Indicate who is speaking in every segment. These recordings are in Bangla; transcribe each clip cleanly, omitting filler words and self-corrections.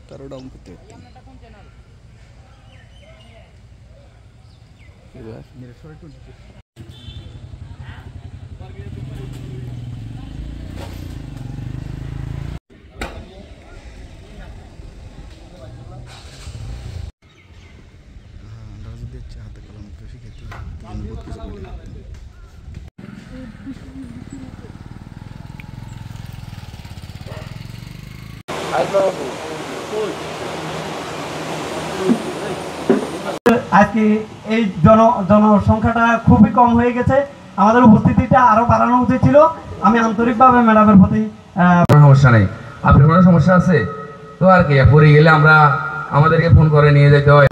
Speaker 1: taruh daun putih.
Speaker 2: আজকে এই জনসংখ্যাটা খুবই কম হয়ে গেছে, আমাদের উপস্থিতিটা আরো বাড়ানো উচিত ছিল। আমি আন্তরিকভাবে ম্যাডামের প্রতি
Speaker 3: সমস্যা নেই। আপনার কোনো সমস্যা আছে তো আর কি, পরে গেলে আমরা আমাদেরকে ফোন করে নিয়ে যেতে হয়।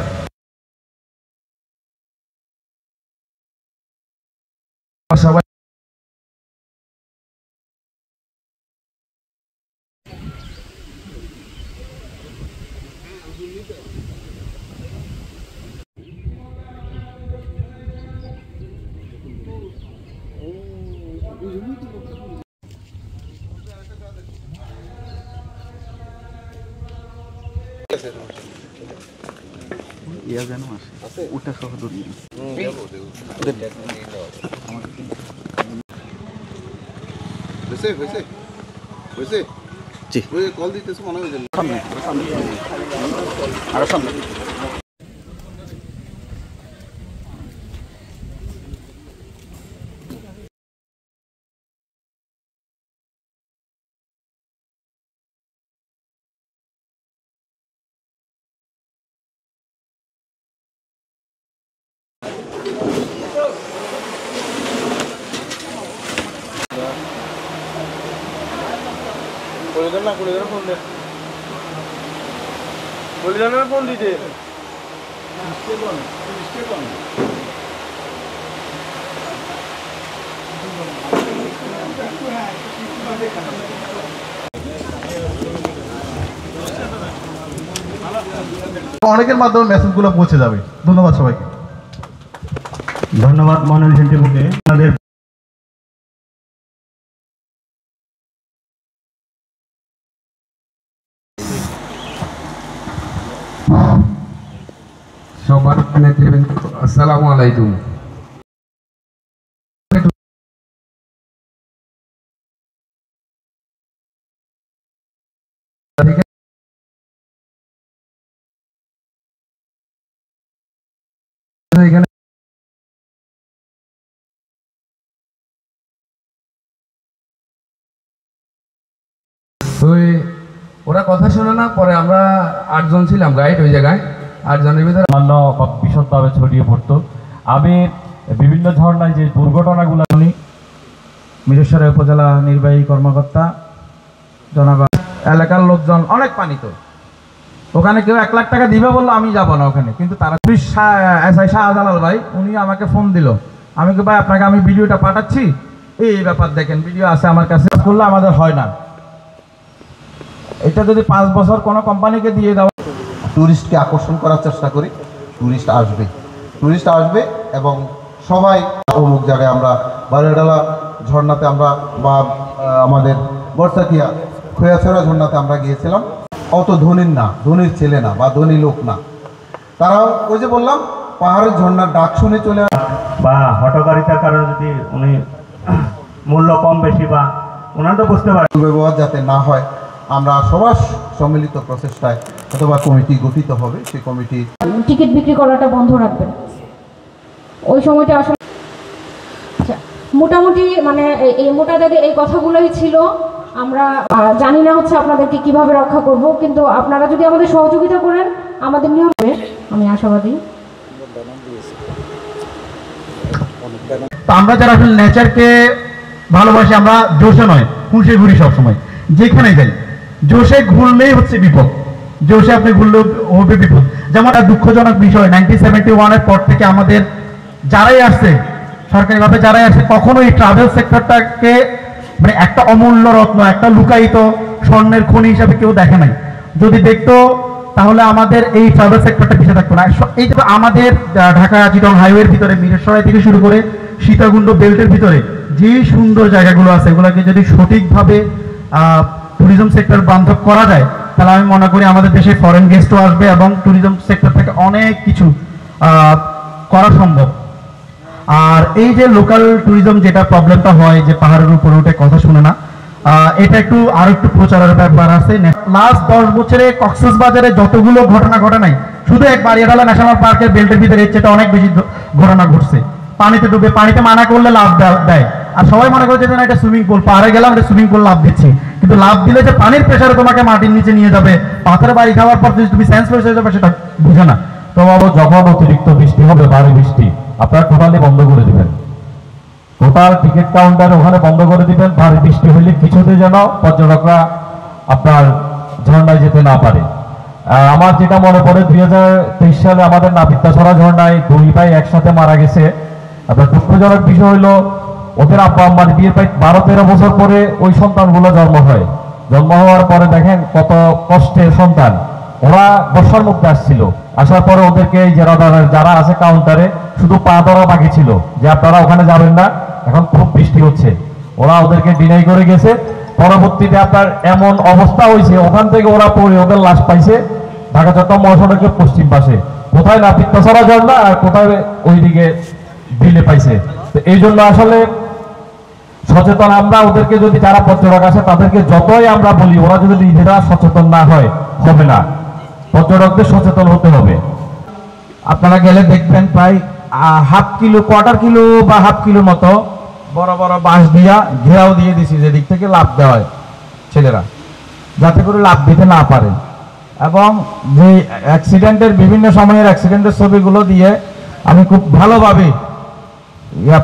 Speaker 3: সবাই
Speaker 1: ইয়া যেন আসে ওটা সহ দূরিয়ে কল দিতেছে মনে হয় আরো সামনে ফোন দিতে
Speaker 4: অনেকের মাধ্যমে মেসেজগুলো পৌঁছে যাবে। ধন্যবাদ সবাইকে।
Speaker 2: ধন্যবাদ মনোল সেন্টিপুকে। আমাদের
Speaker 3: সবার নেতৃবৃন্দ আসসালামু আলাইকুম। এখানে ওরা কথা শোনে না, পরে আমরা 8 জন ছিলাম গাইড ওই জায়গায়। 8 জনের ভিতরে
Speaker 2: বিশদভাবে ছড়িয়ে পড়তো। আমি বিভিন্ন ধরনের যে দুর্ঘটনাগুলো মিরেশ্বর উপজেলা নির্বাহী কর্মকর্তা জনাব
Speaker 4: এলাকার লোকজন অনেক পানিত, ওখানে কেউ 1 লাখ টাকা দিবে বললো, আমি যাব না ওখানে। কিন্তু তারা এসআই শাহজালাল ভাই উনি আমাকে ফোন দিল, আমি কি ভাই আপনাকে আমি ভিডিওটা পাঠাচ্ছি, এই ব্যাপার দেখেন ভিডিও আছে আমার কাছে, করলে আমাদের হয় না। এটা যদি 5 বছর কোনো কোম্পানিকে দিয়ে দেওয়া,
Speaker 5: টুরিস্টকে আকর্ষণ করার চেষ্টা করি। টুরিস্ট আসবে এবং সবাই অমুক জায়গায় আমরা বারোডালা ঝর্ণাতে আমরা বা আমাদের বর্ষাকিয়া খোয়াছড়া ঝর্ণাতে আমরা গিয়েছিলাম। অত ধনীর ছেলে না বা ধনী লোক না, তারাও ওই যে বললাম পাহাড়ের ঝর্ণার ডাক শুনে চলে
Speaker 2: বা হঠকারিতার কারণে যদি উনি মূল্য কম বেশি বা ওনারা তো বুঝতে পারেন
Speaker 5: ব্যবহার যাতে না হয়, আমরা সবার সম্মিলিত প্রচেষ্টায় অথবা কমিটি গঠিত হবে, সেই কমিটি
Speaker 6: টিকিট বিক্রি করাটা বন্ধ রাখবেন। ওই সময়টা আসলে আচ্ছা মোটামুটি মানে এই মোটা দাগে এই কথাগুলোই ছিল। আমরা জানি না হচ্ছে আপনাদেরকে কিভাবে রক্ষা করব, কিন্তু আপনারা যদি আমাদের সহযোগিতা করেন আমাদের নিয়ম আমি আশাবাদী।
Speaker 4: তো আমরা যারা আসলে নেচারকে ভালোবাসি, আমরা জোশে নয় হুঁশে ঘুরি সবসময়, যেখানে যাই জোশে ঘুরলেই হচ্ছে বিপদ, জোশে আপনি ঘুরলেও হবে বিপদ। যেমন একটা দুঃখজনক বিষয়, 1971-এর পর থেকে আমাদের যারাই আসছে সরকারিভাবে যারাই আসছে, কখনো এই ট্রাভেল সেক্টরটাকে মানে একটা অমূল্য রত্ন, একটা লুকায়িত স্বর্ণের খনি হিসাবে কেউ দেখে নাই। যদি দেখতো তাহলে আমাদের এই ট্রাভেল সেক্টরটা পিছিয়ে থাকতো না। এই যে আমাদের ঢাকা চিটং হাইওয়ের ভিতরে মিরসরাই থেকে শুরু করে সীতাকুণ্ড বেল্টের ভিতরে যে সুন্দর জায়গাগুলো আছে, এগুলোকে যদি সঠিকভাবে ট্যুরিজম সেক্টর বান্ধব করা যায়, তাহলে আমি মনে করি আমাদের দেশে ফরেন গেস্টও আসবে এবং ট্যুরিজম সেক্টর থেকে অনেক কিছু করা সম্ভব। আর এই যে লোকাল ট্যুরিজম যেটা প্রবলেমটা হয় যে পাহাড়ের উপরে উঠে কথা শুনে না, এটা একটু আরো একটু প্রচারের ব্যাপার আছে। লাস্ট 10 বছরে কক্সবাজারে যতগুলো ঘটনা ঘটে নাই, শুধু এক বারিয়াডালা ন্যাশনাল পার্কের বেল্টের ভিতরে এর চেয়ে অনেক বেশি ঘটনা ঘটছে। পানিতে ডুবে, পানিতে মানা করলে লাভ দেয়, আর সবাই মনে করে যে না এটা সুইমিং পুল, পাহাড়ে গেলাম এটা সুইমিং পুল, লাভ দিচ্ছি। কিন্তু লাভ দিলে যে পানির প্রেসারে তোমাকে মাটির নিচে নিয়ে যাবে, পাথরের বাড়ি খাওয়ার পর যদি তুমি সেন্সলেস হয়ে যাবে, সেটা বুঝে না।
Speaker 7: তো বাবু, যখন অতিরিক্ত বৃষ্টি হবে, ভারী বৃষ্টি, আপনারা টোটালি বন্ধ করে দিবেন, টোটাল টিকিট কাউন্টার ওখানে বন্ধ করে দিবেন। ভারী বৃষ্টি হলে কিছুতে যেন পর্যটকরা আপনার ঝর্ণায় যেতে না পারে। আমার যেটা মনে পড়ে, 2023 সালে আমাদের নাপিতাছড়া ঝর্ণায় 2 ভাই একসাথে মারা গেছে। আপনার দুঃখজনক বিষয় হলো ওদের আব্বা আম্মার বিয়ের প্রায় 12-13 বছর পরে ওই সন্তানগুলো জন্ম হয়। জন্ম হওয়ার পরে দেখেন কত কষ্টের সন্তান, ওরা বর্ষার মধ্যে আসছিল, আসার পরে ওদেরকে এই যারা আছে কাউন্টারে শুধু পা ধরা বাকি ছিল যে আপনারা ওখানে যাবেন না, এখন খুব বৃষ্টি হচ্ছে। ওরা ওদেরকে ডিনাই করে গেছে। পরবর্তীতে আপনার এমন অবস্থা হয়েছে, ওখান থেকে ওরা পড়ে ওদের লাশ পাইছে ঢাকা চট্টগ্রাম মহাসড়কের পশ্চিম পাশে, কোথায় নাপিতাছড়া ঝর্ণা আর কোথায় ওইদিকে বিলে পাইছে। তো এই জন্য আসলে সচেতন আমরা ওদেরকে, যদি যারা পর্যটক আছে তাদেরকে যতই আমরা বলি, ওরা যদি নিজেরা সচেতন না হয় হবে না, পর্যটকদের সচেতন হতে হবে।
Speaker 4: আপনারা গেলে দেখবেন প্রায় কোয়ার্টার কিলো বা হাফ কিলো মতো বড় বড় বাঁশ দিয়া ঘেরাও দিয়ে দিছি, যেদিক থেকে লাভ দেওয়া হয় ছেলেরা, যাতে করে লাভ দিতে না পারে। এবং যে অ্যাক্সিডেন্টের বিভিন্ন সময়ের অ্যাক্সিডেন্টের ছবিগুলো দিয়ে আমি খুব ভালোভাবে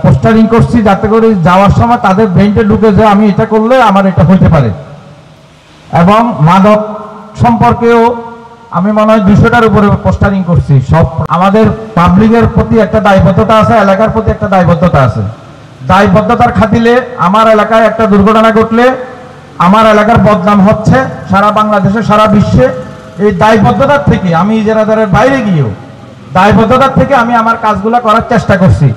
Speaker 4: পোস্টারিং করছি, যাতে করে যাওয়ার সময় তাদের ব্রেইনটা ঢুকে যায় আমি এটা করলে আমার এটা হইতে পারে। এবং মাদক সম্পর্কেও আমি মনে হয় 200টার উপরে পোস্টারিং করছি। সব আমাদের পাবলিকের প্রতি একটা দায়বদ্ধতা আছে, এলাকার প্রতি একটা দায়বদ্ধতা আছে। দায়বদ্ধতার খাতিরে আমার এলাকায় একটা দুর্ঘটনা ঘটলে আমার এলাকার বদনাম হচ্ছে সারা বাংলাদেশে, সারা বিশ্বে। এই দায়বদ্ধতার থেকে আমি ইজারাদারের বাইরে গিয়েও দায়বদ্ধতার থেকে আমি আমার কাজগুলো করার চেষ্টা করছি।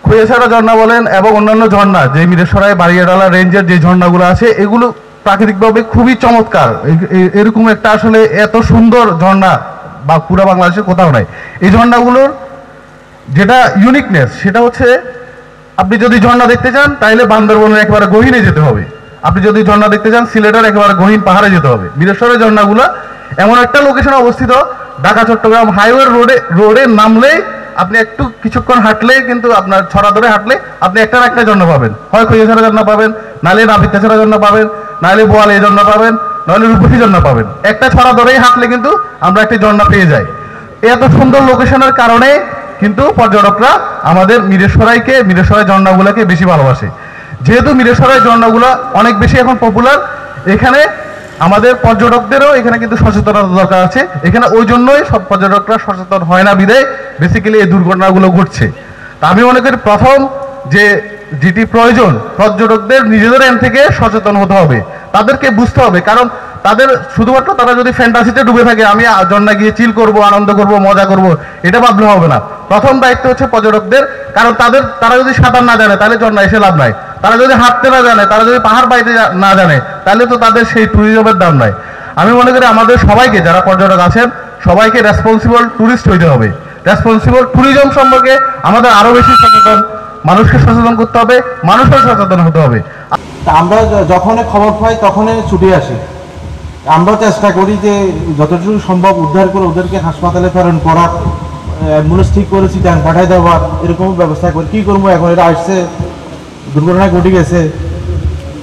Speaker 1: খৈয়াছড়া ঝর্ণা বলেন এবং অন্যান্য ঝর্ণা, যে মিরসরাই বারিয়াডালা রেঞ্জের যে ঝর্ণাগুলো আছে, এগুলো প্রাকৃতিকভাবে খুবই চমৎকার। এরকম একটা আসলে এত সুন্দর ঝর্ণা বা পুরো বাংলাদেশে কোথাও নাই। এই ঝর্ণাগুলোর যেটা ইউনিকনেস, সেটা হচ্ছে আপনি যদি ঝর্ণা দেখতে চান তাহলে বান্দরবনের একেবারে গহীনে যেতে হবে, আপনি যদি ঝর্ণা দেখতে চান সিলেটের একেবারে গহীন পাহাড়ে যেতে হবে। মিরসরাই ঝর্ণাগুলো এমন একটা লোকেশনে অবস্থিত, ঢাকা চট্টগ্রাম হাইওয়ে রোডে নামলেই আপনি একটু কিছুক্ষণ হাঁটলেই কিন্তু আপনার ছড়া ধরে হাঁটলে আপনি একটা না একটা ঝর্ণা পাবেন। হয় খৈয়াছড়া ঝর্ণা পাবেন, নাহলে নাপিতাছড়া ঝর্ণা পাবেন, নাহলে বোয়ালি ঝর্ণা পাবেন, নাহলে রূপসী ঝর্ণা পাবেন। একটা ছড়া ধরেই হাঁটলে কিন্তু আমরা একটি ঝর্ণা পেয়ে যাই। এত সুন্দর লোকেশনের কারণে কিন্তু পর্যটকরা আমাদের মিরসরাই ঝর্ণাগুলোকে বেশি ভালোবাসে। যেহেতু মিরসরাই ঝর্ণাগুলো অনেক বেশি এখন পপুলার, এখানে আমাদের পর্যটকদেরও এখানে কিন্তু সচেতনতা দরকার আছে। এখানে ওই জন্যই সব পর্যটকরা সচেতন হয় না বিধায় বেসিক্যালি এই দুর্ঘটনাগুলো ঘটছে। তা আমি মনে করি প্রথম যেটি প্রয়োজন, পর্যটকদের নিজেদের এন্ড থেকে সচেতন হতে হবে, তাদেরকে বুঝতে হবে। কারণ শুধুমাত্র তারা যদি ফ্যান্টাসিতে ডুবে থাকে, আমি ঝর্ণা গিয়ে চিল করব, আনন্দ করব, মজা করব, এটা ভাবলে হবে না। প্রথম দায়িত্ব হচ্ছে পর্যটকদের। কারণ তারা যদি সাঁতার না জানে তাহলে ঝর্ণা এসে লাভ নাই, তারা যদি হাঁটতে না জানে, তারা যদি পাহাড় বাইতে না জানে, তাহলে তো তাদের সেই ট্যুরিজমের দাম নাই। আমি মনে করি আমাদের সবাইকে, যারা পর্যটক আছেন, সবাইকে রেসপন্সিবল ট্যুরিস্ট হইতে হবে। রেসপন্সিবল। ট্যুরিজম সম্পর্কে আমাদের আরও বেশি সচেতন, মানুষকে সচেতন করতে হবে, মানুষও সচেতন হতে হবে।
Speaker 5: তা আমরা যখনই খবর পাই তখনই ছুটে আসি। আমরা চেষ্টা করি যে যতটুকু সম্ভব উদ্ধার করে ওদেরকে হাসপাতালে প্রেরণ করা, অ্যাম্বুলেন্স ঠিক করে চিটাং পাঠাই দেওয়ার এরকম ব্যবস্থা করি। কী করবো, এখন এটা আসছে, দুর্ঘটনা ঘটে গেছে,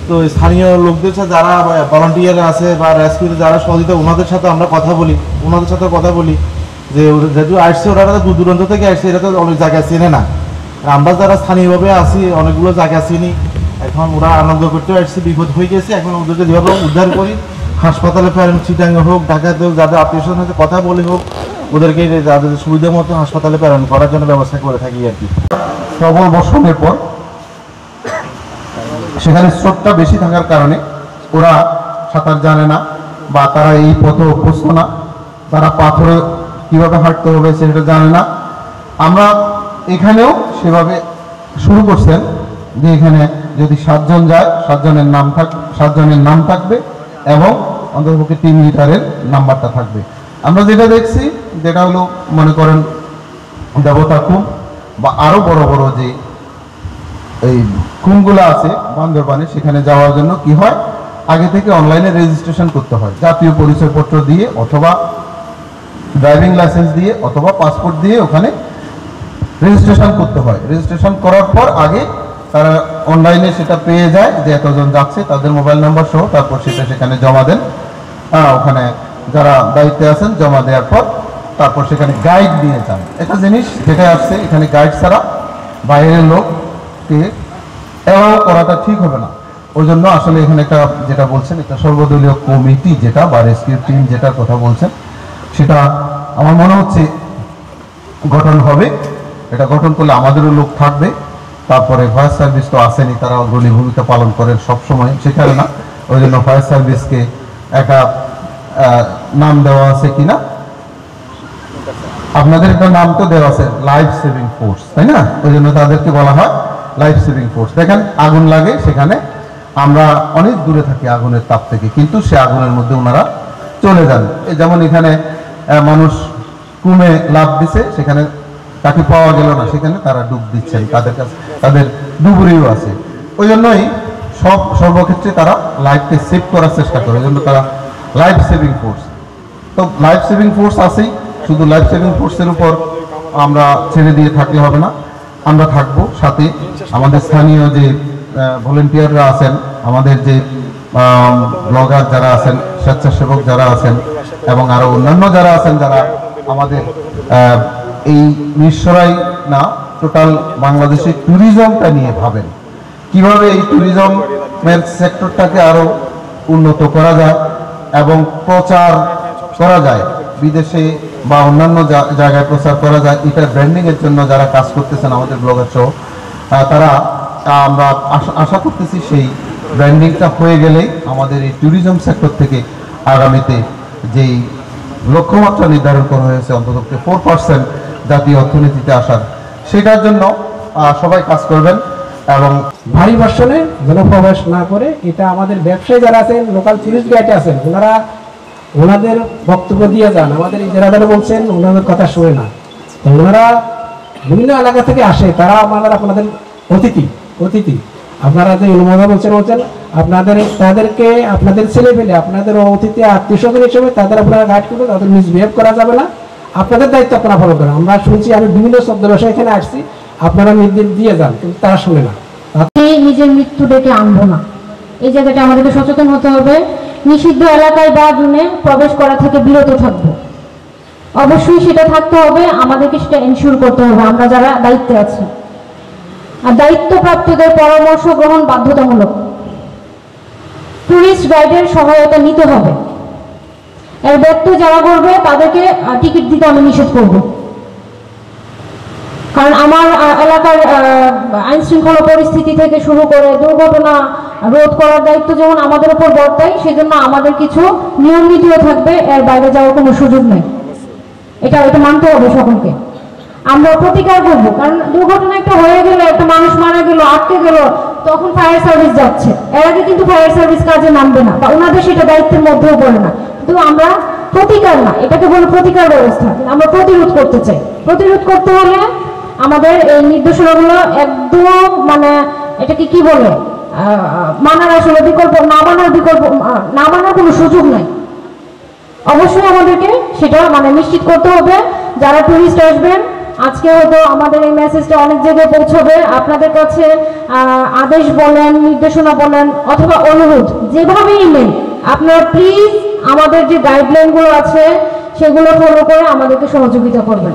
Speaker 5: তো স্থানীয় লোকদের সাথে যারা ভলান্টিয়ার আছে বা রেস্কিউতে যারা সহযোগিতা, ওনাদের সাথে আমরা কথা বলি যে যেহেতু আসছে ওরা তো দূর দূরান্ত থেকে আসছে, এটা তো অনেক জায়গায় চেনে না। আমরা যারা স্থানীয়ভাবে আছি অনেকগুলো জায়গা চিনি, এখন ওরা আনন্দ করতে আসছে, বিপদ হয়ে গেছে, এখন ওদেরকে যেভাবে উদ্ধার করি হাসপাতালে ফেরেন, চিটাঙ্গে হোক, ঢাকাতে হোক, যাদের আত্মীয় স্বজনের সাথে কথা বলে হোক, ওদেরকে যাদের সুবিধা মতো হাসপাতালে প্রেরণ করার জন্য ব্যবস্থা করে থাকি আর কি।
Speaker 8: প্রবল বর্ষণের পর সেখানে স্রোতটা বেশি থাকার কারণে ওরা সাঁতার জানে না বা তারা এই পথে অভ্যস্ত না, তারা পাথরে কীভাবে হাঁটতে হবে সেটা জানে না। আমরা এখানেও সেভাবে শুরু করছেন যে এখানে যদি 7 জন যায় 7 জনের নাম থাকবে এবং অন্ততপক্ষে 3 লিটারের নাম্বারটা থাকবে। আমরা যেটা দেখছি যেটা হলো মনে করেন দেবতা কুম বা আরও বড় বড় যে এই কুমগুলো আছে বান্দরবানে, সেখানে যাওয়ার জন্য কি হয়, আগে থেকে অনলাইনে রেজিস্ট্রেশন করতে হয়, জাতীয় পরিচয়পত্র দিয়ে অথবা ড্রাইভিং লাইসেন্স দিয়ে অথবা পাসপোর্ট দিয়ে ওখানে রেজিস্ট্রেশন করতে হয়। রেজিস্ট্রেশন করার পর আগে তারা অনলাইনে সেটা পেয়ে যায় যে এতজন যাচ্ছে, তাদের মোবাইল নাম্বার সহ, তারপর সেটা সেখানে জমা দেন। ওখানে যারা দায়িত্বে আছেন জমা দেওয়ার পর তারপর সেখানে গাইড দিয়ে যান। একটা জিনিস যেটা আসছে, এখানে গাইড ছাড়া বাইরের লোককে এলাও করাটা ঠিক হবে না। ওই জন্য আসলে এখানে একটা যেটা বলছেন একটা সর্বদলীয় কমিটি যেটা বা রেস্কিউ টিম যেটার কথা বলছেন, সেটা আমার মনে হচ্ছে গঠন হবে। এটা গঠন করলে আমাদেরও লোক থাকবে। তারপরে ফায়ার সার্ভিস তো আসেনি, তারা অগ্রণী ভূমিকা পালন করেন সবসময়, সেখানে না, ওই জন্য ফায়ার সার্ভিসকে একটা নাম দেওয়া আছে কিনা, আপনাদের একটা নাম তো দেওয়া আছে লাইফ সেভিং ফোর্স, তাই না? ওই জন্য তাদেরকে বলা হয় লাইফ সেভিং ফোর্স। দেখেন আগুন লাগে সেখানে, আমরা অনেক দূরে থাকি আগুনের তাপ থেকে, কিন্তু সে আগুনের মধ্যে ওনারা চলে যান। যেমন এখানে মানুষ কুমে লাফ দিছে, সেখানে তাকে পাওয়া গেল না, সেখানে তারা ডুব দিচ্ছেন, তাদের কাছে তাদের ডুবুরিও আছে। ওই জন্যই সর্বক্ষেত্রে তারা লাইফকে সেভ করার চেষ্টা করে, ওই জন্য তারা লাইফ সেভিং ফোর্স। তো লাইফ সেভিং ফোর্স আছেই, শুধু লাইফ সেভিং ফোর্সের উপর আমরা ছেড়ে দিয়ে থাকলে হবে না, আমরা থাকবো সাথে আমাদের স্থানীয় যে ভলেন্টিয়াররা আছেন, আমাদের যে ব্লগার যারা আছেন, স্বেচ্ছাসেবক যারা আছেন এবং আরও অন্যান্য যারা আছেন, যারা আমাদের এই মিরসরাই না টোটাল বাংলাদেশের ট্যুরিজমটা নিয়ে ভাবেন, কিভাবে এই ট্যুরিজমের সেক্টরটাকে আরও উন্নত করা যায় এবং প্রচার করা যায়, বিদেশে বা অন্যান্য জায়গায় প্রচার করা যায়। এটা ব্র্যান্ডিংয়ের জন্য যারা কাজ করতেছেন আমাদের ব্লগার সহ, তারা আমরা আশা করতেছি সেই ব্র্যান্ডিংটা হয়ে গেলেই আমাদের এই ট্যুরিজম সেক্টর থেকে আগামীতে যেই লক্ষ্যমাত্রা নির্ধারণ করা হয়েছে অন্তত 4% জাতীয় অর্থনীতিতে আসার, সেটার জন্য সবাই কাজ করবেন। এবং
Speaker 9: ভারী বর্ষণে যেন প্রবেশ না করে, এটা আমাদের ব্যবসায়ী যারা আছেন, লোকাল টুরিস্ট গাইড আছেন, ওনাদের বক্তব্য দিয়ে যান। আমাদের এই যারা বলছেন ওনাদের কথা শুনে না, তো ওনারা বিভিন্ন এলাকা থেকে আসে, তারা আপনাদের অতিথি আপনারা যে অনুমোদন বলছেন তাদেরকে আপনাদের ছেলে পেলে আপনাদের অতিথি আত্মীয় স্বজন হিসেবে তাদের আপনারা গাইড করবেন, তাদের মিসবিহেভ করা যাবে না, আপনাদের দায়িত্ব আপনারা ফলো করেন। আমরা শুনছি, আমি বিভিন্ন শব্দ ভাষা এখানে আসছি, আপনারা নির্দেশ দিয়ে যান, কিন্তু তারা শুনে না।
Speaker 6: নিজের মৃত্যু ডেকে আনবো না, এই জায়গাটা আমাদেরকে সচেতন হতে হবে। নিষিদ্ধ এলাকায় বা জোনে প্রবেশ করা থেকে বিরত থাকবো, অবশ্যই সেটা থাকতে হবে, আমাদেরকে সেটা এনশিওর করতে হবে আমরা যারা দায়িত্বে আছি। আর দায়িত্বপ্রাপ্তদের পরামর্শ গ্রহণ বাধ্যতামূলক, টুরিস্ট গাইডের সহায়তা নিতে হবে। এর ব্যত্যয় যারা করবে তাদেরকে টিকিট দিতে আমি নিষেধ করব, কারণ আমার এলাকার আইন শৃঙ্খলা পরিস্থিতি থেকে শুরু করে দুর্ঘটনা রোধ করার দায়িত্ব যেমন আমাদের উপর বর্তায়, সেজন্য আমাদের কিছু নিয়ম নীতিও থাকবে, এর বাইরে যাওয়ার কোনো সুযোগ নেই। এটা মানতে হবে সকলকে। আমরা প্রতিকার করবো, কারণ দুর্ঘটনা একটা হয়ে গেল, একটা মানুষ মারা গেল, আটকে গেল, তখন ফায়ার সার্ভিস যাচ্ছে, এর আগে কিন্তু ফায়ার সার্ভিস কাজে নামবে না বা ওনাদের সেটা দায়িত্বের মধ্যেও পড়ে না। কিন্তু আমরা প্রতিকার না, এটাকে বলে প্রতিকার ব্যবস্থা, আমরা প্রতিরোধ করতে চাই। প্রতিরোধ করতে হলে আমাদের এই নির্দেশনাগুলো একদম মানে এটাকে কি বলে মানার আসলে বিকল্প না মানার কোনো সুযোগ নাই। অবশ্যই আমাদেরকে সেটা মানে নিশ্চিত করতে হবে। যারা টুরিস্ট আসবেন, আজকে হয়তো আমাদের এই মেসেজটা অনেক জায়গায় পৌঁছবে, আপনাদের কাছে আদেশ বলেন, নির্দেশনা বলেন অথবা অনুরোধ যেভাবেই নেন, আপনারা প্লিজ আমাদের যে গাইডলাইনগুলো আছে সেগুলো ফলো করে আমাদেরকে সহযোগিতা করবেন।